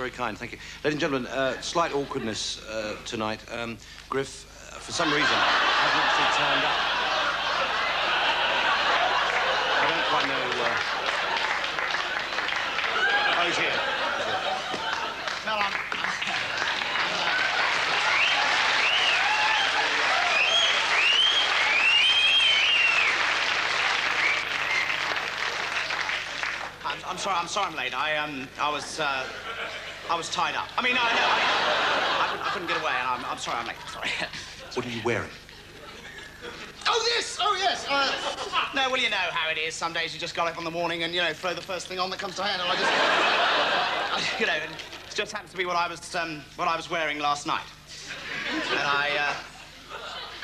very kind, thank you. Ladies and gentlemen, slight awkwardness tonight. Griff, for some reason, hasn't actually turned up. I don't quite know... Oh, he's here. No, I'm sorry I'm late. I was tied up. I mean, I couldn't get away, and I'm sorry I'm late. Sorry. What are you wearing? Oh, this! Oh, yes! No, well, you know how it is. Some days you just got up in the morning and, you know, throw the first thing on that comes to hand, and I just... you know, it just happens to be what I was wearing last night. And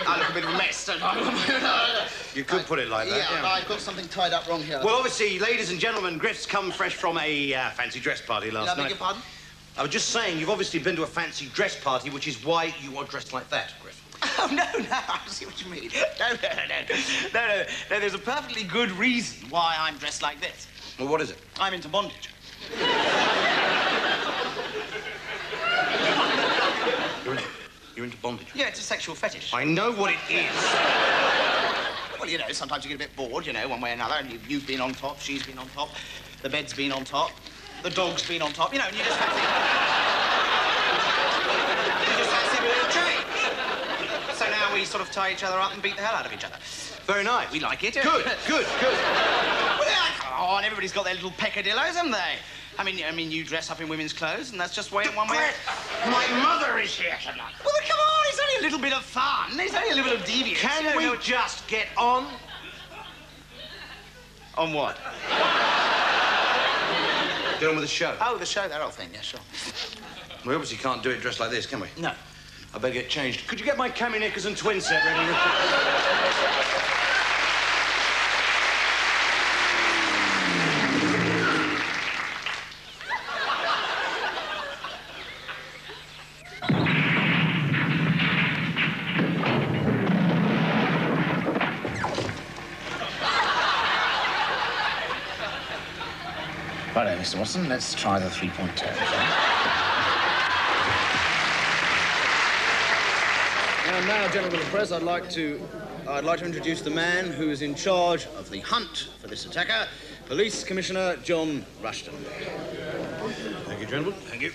I look a bit of a mess, don't I? You could put it like that, yeah. I've got something tied up wrong here. Well, obviously, ladies and gentlemen, Griff's come fresh from a fancy dress party last night. I beg your pardon? I was just saying, you've obviously been to a fancy dress party, which is why you are dressed like that, Griff. Oh, no, I see what you mean. No, there's a perfectly good reason why I'm dressed like this. Well, what is it? I'm into bondage. You're into bondage? Yeah, it's a sexual fetish. I know what it is. Well, you know, sometimes you get a bit bored, you know, one way or another, and you've been on top, she's been on top, the bed's been on top, the dog's been on top, you know, and you just fancy... you just fancy a bit of change. So now we sort of tie each other up and beat the hell out of each other. Very nice. We like it. Good. Well, yeah, come on, everybody's got their little peccadillos, haven't they? I mean, you dress up in women's clothes, and that's just one way... My mother is here tonight. Well, come on, it's only a little bit of fun. It's only a little bit of deviance. Can we just get on? On what? Get on with the show. Oh, the show, that old thing, yeah, sure. We obviously can't do it dressed like this, can we? No. I better get changed. Could you get my cami knickers and twin set ready? Righto, Mr. Watson, let's try the three-point turn. And now, gentlemen of the press, I'd like to introduce the man who is in charge of the hunt for this attacker, Police Commissioner John Rushton. Thank you, gentlemen. Thank you.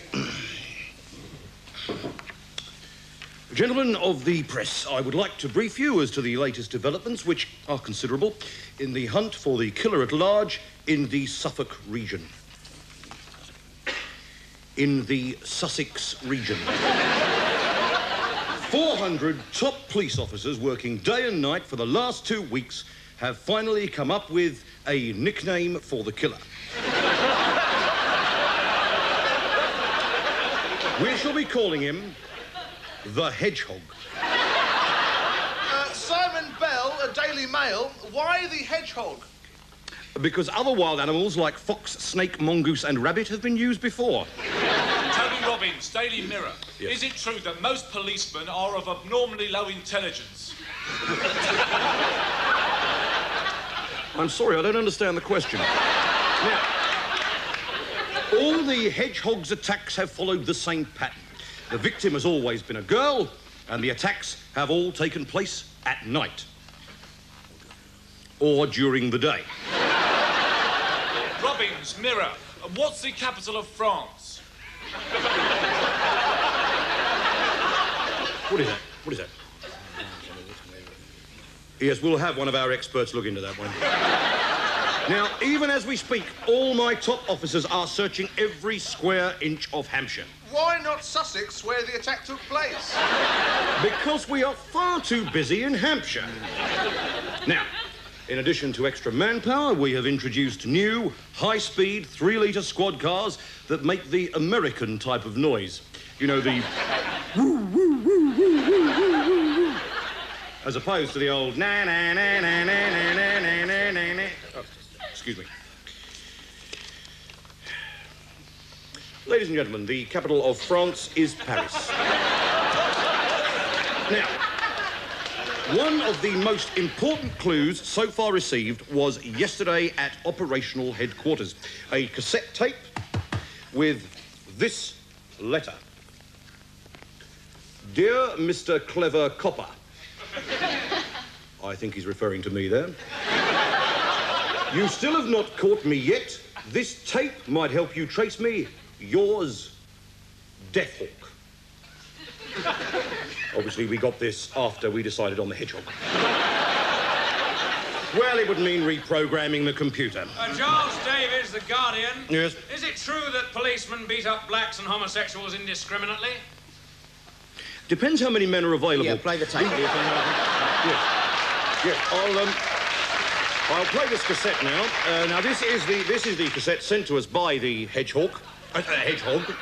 Gentlemen of the press, I would like to brief you as to the latest developments, which are considerable, in the hunt for the killer at large in the Suffolk region. In the Sussex region. 400 top police officers working day and night for the last 2 weeks have finally come up with a nickname for the killer. We shall be calling him the Hedgehog. Simon Bell, a Daily Mail. Why the Hedgehog? Because other wild animals like fox, snake, mongoose and rabbit have been used before. Tony Robbins, Daily Mirror. Yes. Is it true that most policemen are of abnormally low intelligence? I'm sorry, I don't understand the question. Now, all the Hedgehog's attacks have followed the same pattern. The victim has always been a girl, and the attacks have all taken place at night. Or during the day. Robbins, Mirror. What's the capital of France? What is that? What is that? Yes, we'll have one of our experts look into that one. Now, even as we speak, all my top officers are searching every square inch of Hampshire. Why not Sussex, where the attack took place? Because we are far too busy in Hampshire. Now, in addition to extra manpower, we have introduced new, high-speed, 3-litre squad cars that make the American type of noise. You know, the... woo, woo, woo, woo, woo, woo, woo, as opposed to the old na-na-na-na-na-na-na-na-na. Oh, excuse me. Ladies and gentlemen, the capital of France is Paris. Now, one of the most important clues so far received was yesterday at operational headquarters. A cassette tape with this letter. Dear Mr. Clever Copper. I think he's referring to me there. You still have not caught me yet. This tape might help you trace me. Yours, Deathhawk. Obviously, we got this after we decided on the hedgehog. Well, it would mean reprogramming the computer. Charles Davies, The Guardian. Yes? Is it true that policemen beat up blacks and homosexuals indiscriminately? Depends how many men are available. Yeah, play the tape. Yes, I'll play this cassette now. Now, this is the cassette sent to us by the hedgehog. Hedgehog.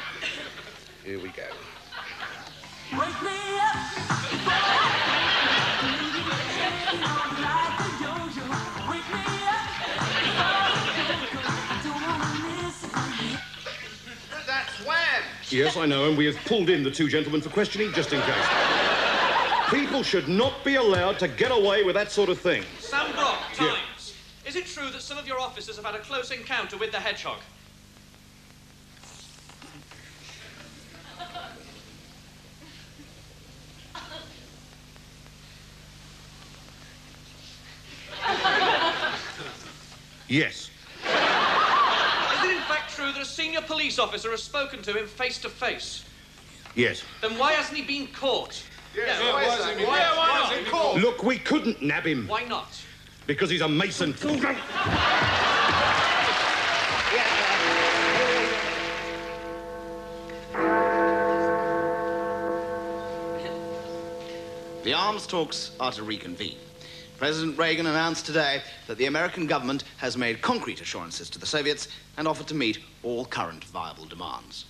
Here we go. Wake me up. Wake me up. That's Wham! Yes, I know, and we have pulled in the two gentlemen for questioning just in case. People should not be allowed to get away with that sort of thing. Sam Brock, Yeah. Times. Is it true that some of your officers have had a close encounter with the hedgehog? Yes. Is it in fact true that a senior police officer has spoken to him face to face? Yes. Then why hasn't he been caught? Yes, Yeah, why is he caught? Look, we couldn't nab him Why not? because he's a mason. The arms talks are to reconvene. President Reagan announced today that the American government has made concrete assurances to the Soviets and offered to meet all current viable demands.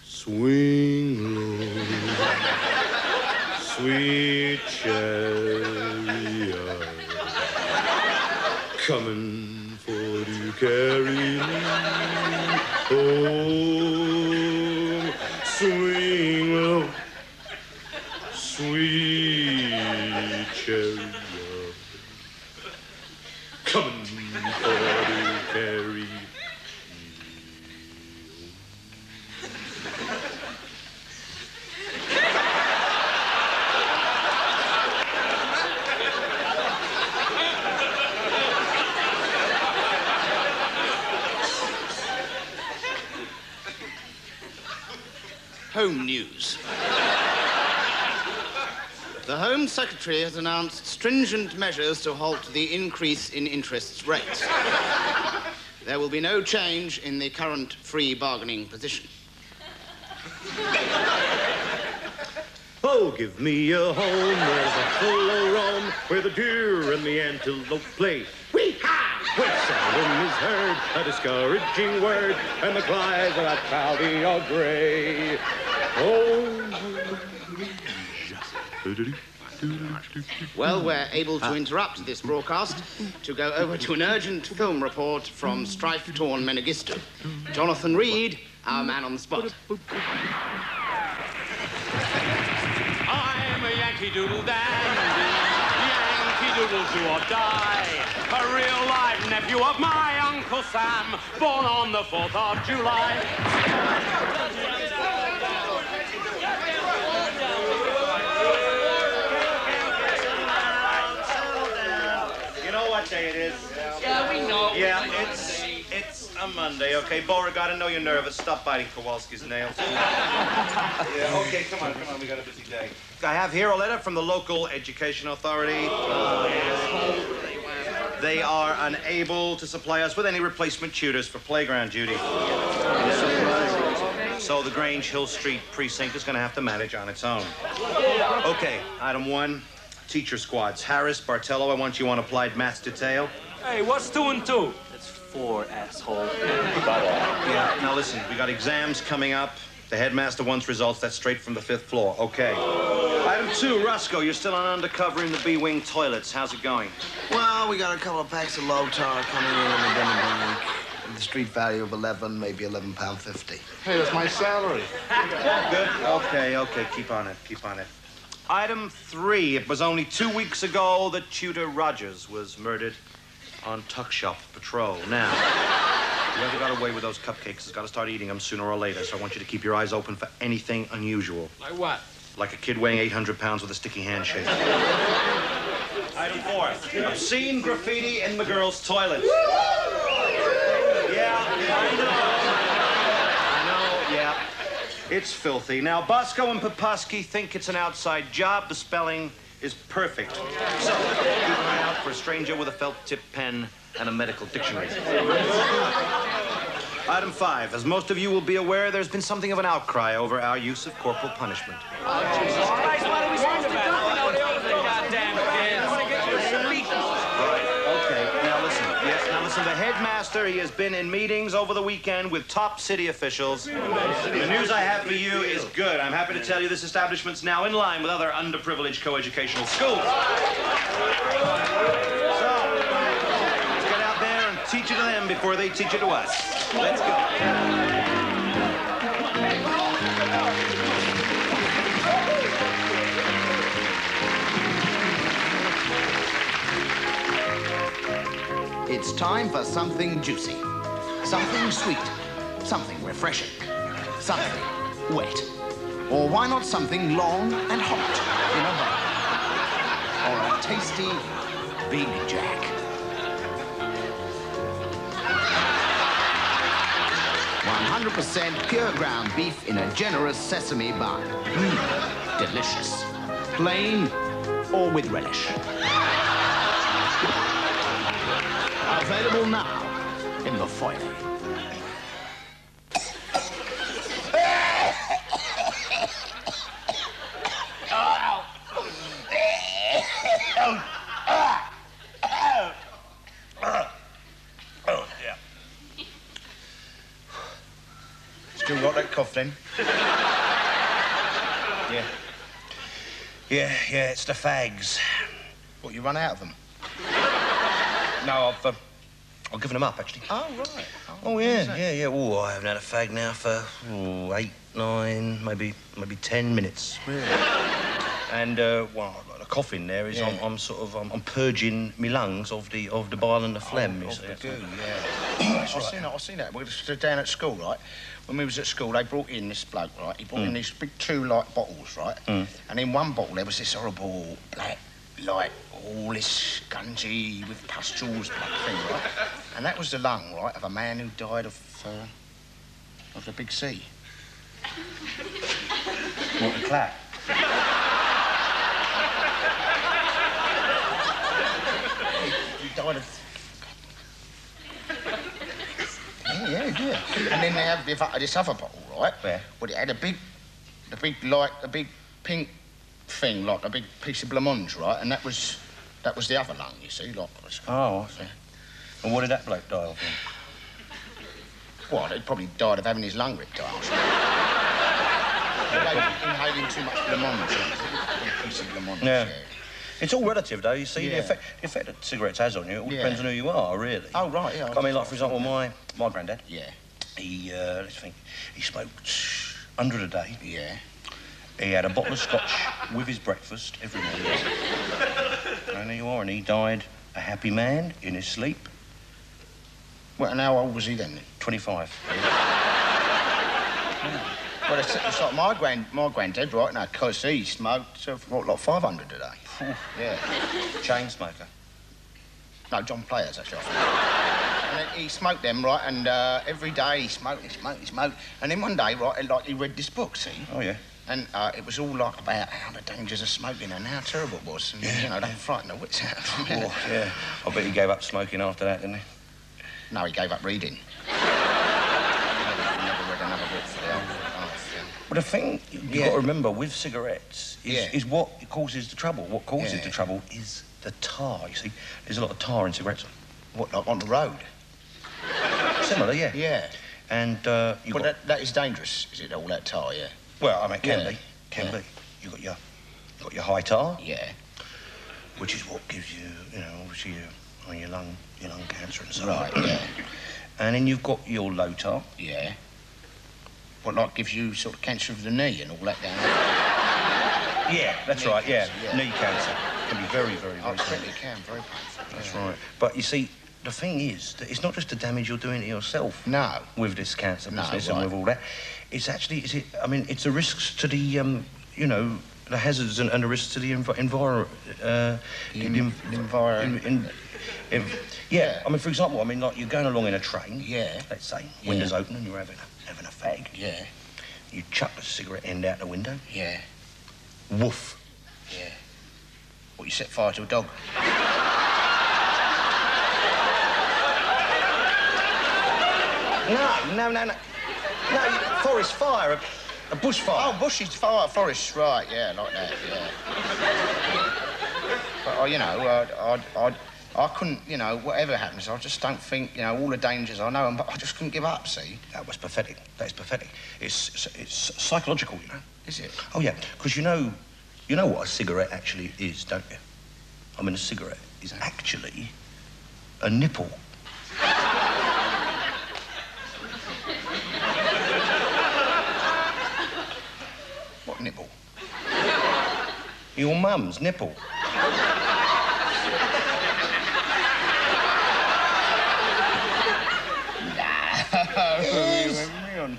Swing low, sweet chariot, coming for to carry me home. Swing low, sweet chariot, coming for to carry. Home news. The Home Secretary has announced stringent measures to halt the increase in interest rates. There will be no change in the current free bargaining position. Oh, give me a home where the full roam, where the deer and the antelope play. Wee-ha! Where seldom is heard a discouraging word, and the cries of that cloudy or gray. Oh. Well, we're able to interrupt this broadcast to go over to an urgent film report from strife-torn Mengistu. Jonathan Reed, our man on the spot. I'm a Yankee Doodle dandy, Yankee Doodle do or die. A real live nephew of my Uncle Sam, born on the 4th of July. You know what day it is? Yeah, we know. Yeah, it's a Monday, okay? Beauregard, I know you're nervous. Stop biting Kowalski's nails. Yeah, okay, come on, we got a busy day. I have here a letter from the local education authority. They are unable to supply us with any replacement tutors for playground duty. So the Grange Hill Street precinct is going to have to manage on its own. Okay, item 1, teacher squads. Harris, Bartello, I want you on applied maths detail. Hey, what's 2 and 2? That's 4, asshole. Yeah, now listen, we got exams coming up. The headmaster wants results. That's straight from the 5th floor. Okay. Item 2, Roscoe, you're still on undercover in the B-wing toilets. How's it going? Well, we got a couple of packs of low tar coming in the dinner bank. The street value of 11, maybe £11.50. Hey, that's my salary. Good? Okay, keep on it. Item 3, it was only 2 weeks ago that Tudor Rogers was murdered on Tuck Shop Patrol. Now, Whoever got away with those cupcakes has got to start eating them sooner or later, so I want you to keep your eyes open for anything unusual. Like what? Like a kid weighing 800 pounds with a sticky handshake. Item 4. Obscene graffiti in the girls' toilets. Yeah, I know, yeah. It's filthy. Now, Bosco and Popusky think it's an outside job. The spelling is perfect. So, keep an eye out for a stranger with a felt-tip pen and a medical dictionary. Item 5. As most of you will be aware, there's been something of an outcry over our use of corporal punishment. Listen, the headmaster, he has been in meetings over the weekend with top city officials. The news I have for you is good. I'm happy to tell you this establishment's now in line with other underprivileged coeducational schools. So, let's get out there and teach it to them before they teach it to us. Let's go. It's time for something juicy, something sweet, something refreshing, something wet. Or why not something long and hot in a bowl? Or a tasty Big Jack. 100% pure ground beef in a generous sesame bun. Delicious. Plain or with relish. Available now in the foyer. Oh, yeah. Still got that cough then? Yeah, it's the fags. What, you run out of them? No, I've given them up, actually. Oh, right. Oh, yeah. Oh, I haven't had a fag now for 8, 9, maybe 10 minutes. Really? And, well, the cough in there is I'm purging my lungs of the bile and the phlegm, you see. Of the goo, yeah. I've seen that. We were down at school, right? When we was at school, they brought in this bloke, right? He brought in these big 2 light bottles, right? And in one bottle, there was this horrible black light, all this scungy with pustules blood thing, right? And that was the lung, right, of a man who died of the big C. What, the clap? He died of... Yeah. And then they have this other bottle, right? Where? Well, it had a big pink thing, like a big piece of blancmange, right? And that was the other lung, you see, like... Oh, I see. And what did that bloke die of then? Well, he probably died of having his lung ripped out. Inhaling too much blancmange. A piece of blancmange, Yeah. It's all relative, though. You see, Yeah. the effect that cigarettes has on you, it all depends on who you are, really. Oh, right, yeah. I mean, like, for example, my granddad. Yeah. He, let's think, he smoked 100 a day. Yeah. He had a bottle of scotch with his breakfast every morning. And there you are, and he died a happy man in his sleep. Well, and how old was he then? 25. Well, it's like my granddad, right now, because he smoked, like 500 a day. Yeah. Chain smoker. No, John Players, actually. And then he smoked them, right, and every day he smoked. And then one day, right, like, he read this book, see? Oh, yeah. And it was all, like, about how the dangers of smoking and how terrible it was. And, you know, they frightened the wits out of him. Oh, yeah. I bet he gave up smoking after that, didn't he? No, he gave up reading. He never read another book for the whole life. Well, the thing you've got to remember with cigarettes is what causes the trouble. What causes the trouble is the tar, you see. There's a lot of tar in cigarettes. What, like on the road? Similar, yeah. Yeah. And But that is dangerous, is it, all that tar, yeah? Well, I mean, it can be. Can be. You got your high tar. Yeah. Which is what gives you, obviously your lung cancer and so on. Right, yeah. And then you've got your low tar. Yeah. What, like, gives you sort of cancer of the knee and all that down there? Yeah, that's right, cancer, yeah. Knee cancer can be very, very, very painful. It can, very painful. That's right. But you see, the thing is that it's not just the damage you're doing to yourself. No. With this cancer business and right. with all that. It's actually, it's the risks to the, you know, the hazards and the risks to the environment. Yeah, I mean, for example, I mean, like, you're going along in a train. Yeah. Let's say, windows open and you're having a fag. Yeah. You chuck the cigarette end out the window. Yeah. Woof. Yeah. What, you set fire to a dog? No, forest fire, a bush fire. Oh, bushes, fire, forest, right, yeah, like that, yeah. But, you know, I couldn't, you know, whatever happens, I just don't think, you know, all the dangers I know, but I just couldn't give up, see? That was pathetic. That is pathetic. It's psychological, you know. Is it? Oh, yeah, because you know what a cigarette actually is, don't you? I mean, a cigarette is actually a nipple. What nipple? Your mum's nipple.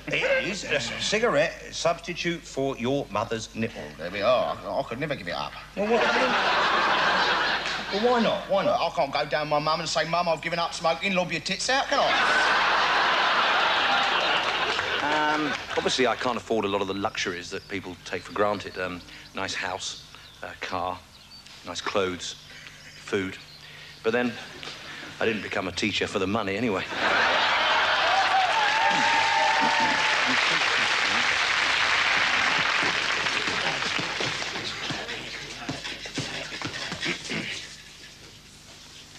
It is a cigarette substitute for your mother's nipple. There we are. I could never give it up. Well, what? Well, why not? Why not? I can't go down my mum and say, Mum, I've given up smoking, lob your tits out, can I? Obviously, I can't afford a lot of the luxuries that people take for granted. Nice house, car, nice clothes, food. But then, I didn't become a teacher for the money anyway.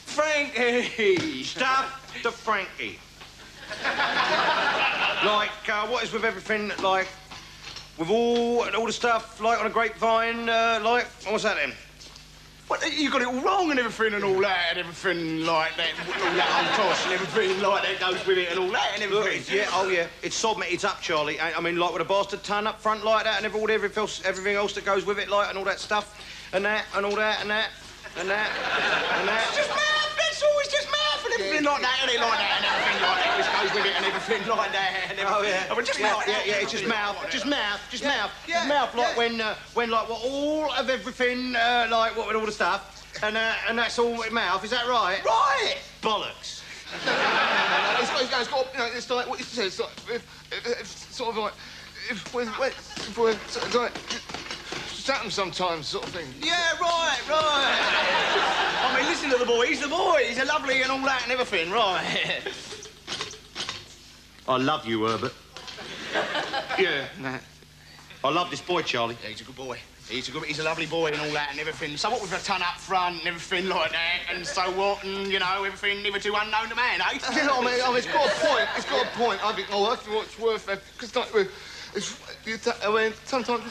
Frankie! Stuff to Frankie. Like, what is with everything, like, with all the stuff, like, on a grapevine, like, what's that then? What, you got it all wrong and everything and all that and everything like that, all that on toss and everything like that goes with it and all that and everything. Look, yeah, oh yeah, it's sod me, it's up, Charlie. I mean, like with a bastard ton up front like that and everything else that goes with it, like, and all that stuff, and that, and all that, and that, and that, and that. It's just mouth, that's all, it's just mouth and everything like that, and it like that and everything like that, which goes with it and everything like that and everything. Oh, yeah. I mean, just yeah, like yeah, that. yeah, it's just mouth, just mouth, just mouth. Yeah, Just mouth, like yeah. when like, what, all of everything, like, what, with all the stuff, and that's all with mouth, is that right? Right! Bollocks. No, it's got, you know, it's like what you said. It's like, if sort of like, if we're sort of like, Saturn sometimes, sort of thing. Yeah, right. I mean, listen to the boy. He's the boy. He's a lovely and all that and everything, right? I love you, Herbert. Yeah, nah. I love this boy, Charlie. Yeah, he's a good boy. He's a lovely boy and all that and everything. So what with a ton up front and everything like that, and so what, and, you know, everything hitherto unknown to man, eh? You know what I mean? It's got a point. It's got a point. I think, oh, that's what's worth it. Because, like, I mean, sometimes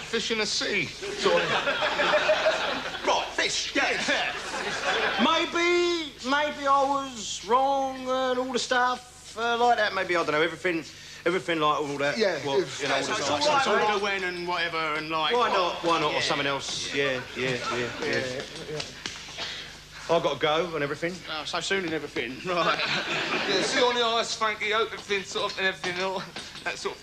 fish in the sea, sort of. Right, fish, yes. Maybe I was wrong and all the stuff like that. Maybe, I don't know, everything like all that. Yeah. What, you know, So all it's the all stuff. right, all the when and whatever and like... Why not, Yeah. or something else? Yeah. I've got to go and everything. Oh, so soon and everything, right. Yeah, see you on the ice, Frankie. Everything sort of and everything, all that sort of.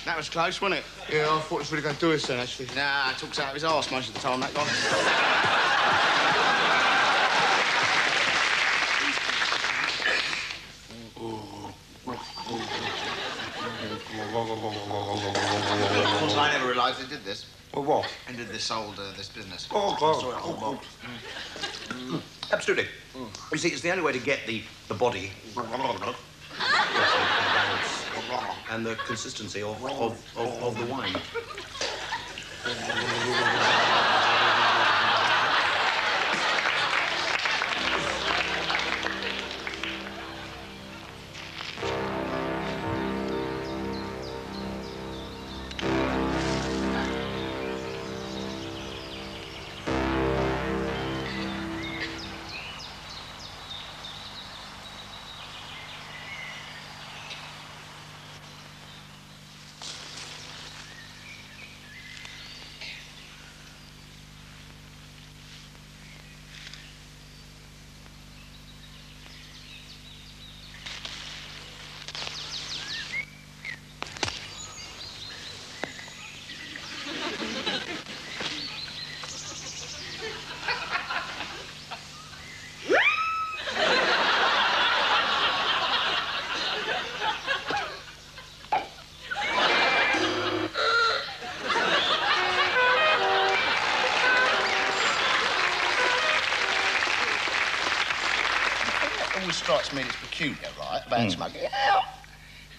That was close, wasn't it? Yeah, I thought it was really going to do us then, actually. Nah, talks out of his arse most of the time, that guy. I never realised they did this. Well, what? And did this this business. Absolutely. You see, it's the only way to get the body and the consistency of the wine. strikes me that's peculiar, right, about smoking.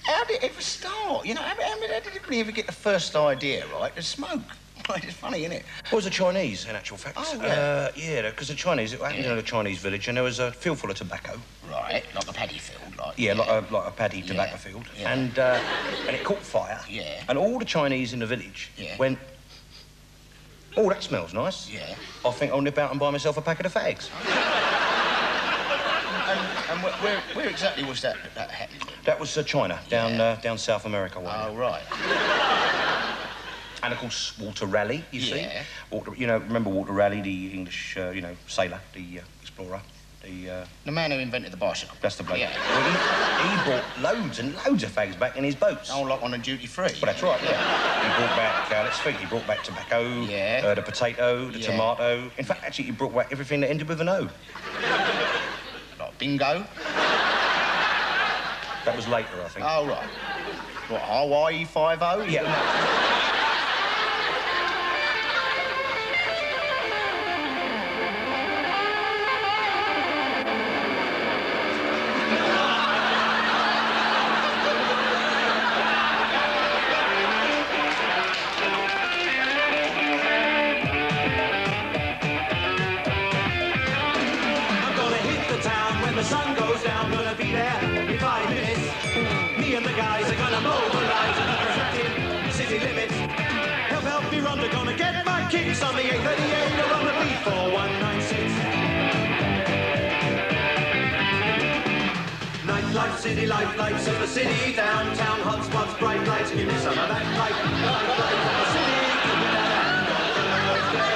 How did it ever start? You know, how did anybody ever get the first idea, right, to smoke? Right, it's funny, isn't it? Well, it was the Chinese, in actual fact. Oh, yeah. Yeah, because the Chinese, it happened in a Chinese village, and there was a field full of tobacco. Right, like a paddy field, like. Yeah, like a paddy tobacco field. Yeah. And it caught fire. Yeah. And all the Chinese in the village went, oh, that smells nice. Yeah. I think I'll nip out and buy myself a packet of fags. And where exactly was that happening? That was China, down South America way. Oh, right. And of course, Walter Raleigh, you see. Yeah. Walter, you know, remember Walter Raleigh, the English, sailor, the explorer, The man who invented the bicycle. That's the bloke. Yeah. Well, he brought loads and loads of fags back in his boats. Oh, like on a duty-free? Well, that's right, yeah. He brought back, let's think, he brought back tobacco, the potato, the tomato. In fact, actually, he brought back everything that ended with an O. Like bingo? That was later, I think. Oh, right. What, Hawaii 5-0? Yeah. The sun goes down, gonna be there in 5 minutes. Me and the guys are gonna mobilize another attractive city limits. Help me run, they're gonna get my kicks on the 838 or on the B4196. Nightlife, city life, lights of the city, downtown hotspots, bright lights, give me some of that light of the city, give me that hand on Thursday.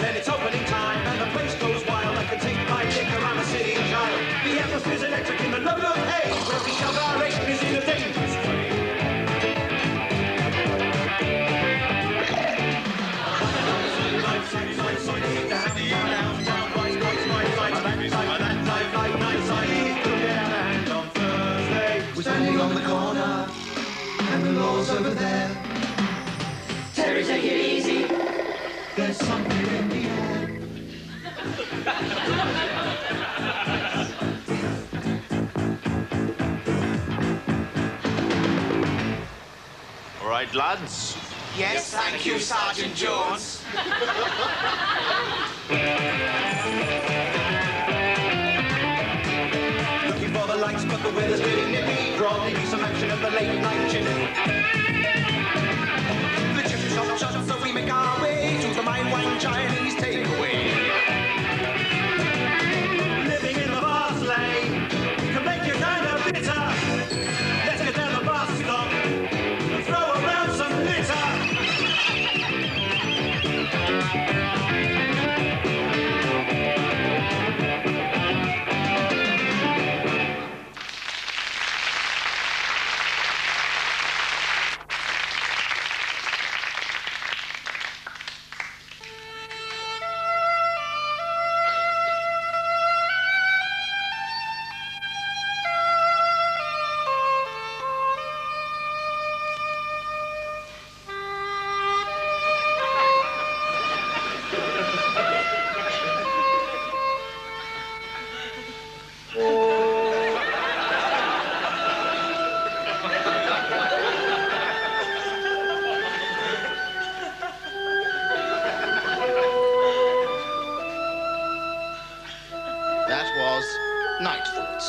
Then it's opening time and the place goes wild. I can take my dick around the city child. The atmosphere's electric in the load of hay. Where we shove our aim is in a dangerous way. We're standing on the corner and the law's over there. Terry, take it easy. There's something in the air. All right, lads. Yes, thank you, Sergeant Jones. Looking for the lights, but the weather's getting nippy. Probably be some action at the late night chimney. The chip shop shuts, so we make our way to the mine wine Chinese takeaway. Living in the fast lane can make you kind of bitter. Let's get down the bus stop and throw around some litter. That was Night Thoughts.